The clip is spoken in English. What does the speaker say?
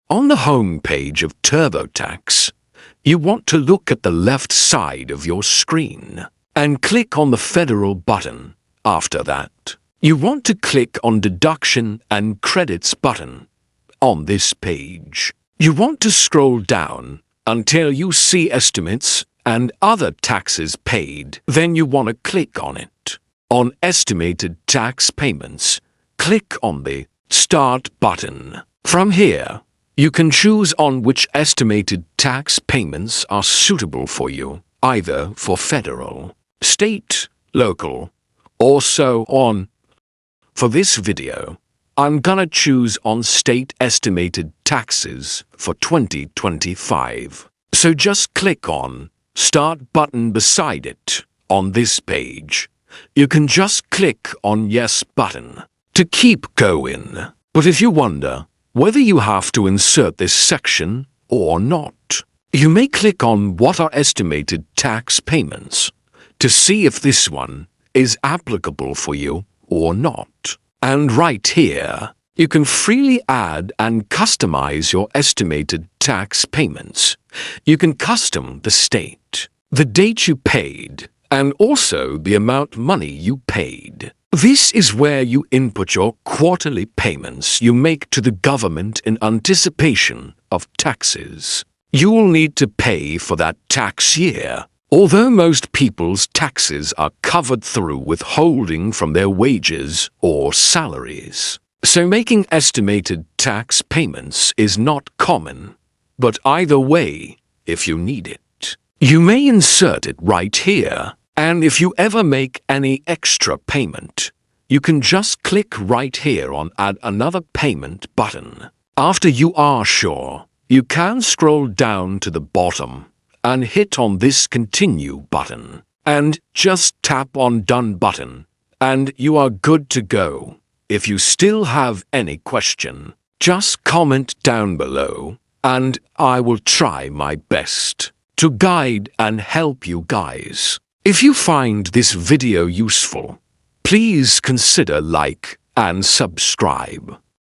On the home page of TurboTax, you want to look at the left side of your screen and click on the Federal button. After that, you want to click on Deduction and Credits button. On this page, you want to scroll down until you see Estimates and Other Taxes Paid. Then you want to click on it. On Estimated Tax Payments, click on the Start button. From here, you can choose on which estimated tax payments are suitable for you, either for federal, state, local, or so on. For this video, I'm gonna choose on state estimated taxes for 2025. So just click on Start button beside it. On this page, you can just click on Yes button to keep going. But if you wonder whether you have to insert this section or not, you may click on What are estimated tax payments to see if this one is applicable for you or not. And right here, you can freely add and customize your estimated tax payments. You can custom the state, the date you paid, and also the amount money you paid. This is where you input your quarterly payments you make to the government in anticipation of taxes you'll need to pay for that tax year. Although most people's taxes are covered through withholding from their wages or salaries, so making estimated tax payments is not common. But either way, if you need it, you may insert it right here. And if you ever make any extra payment, you can just click right here on Add Another Payment button. After you are sure, you can scroll down to the bottom and hit on this Continue button, and just tap on Done button, and you are good to go. If you still have any question, just comment down below, and I will try my best to guide and help you guys. If you find this video useful, please consider like and subscribe.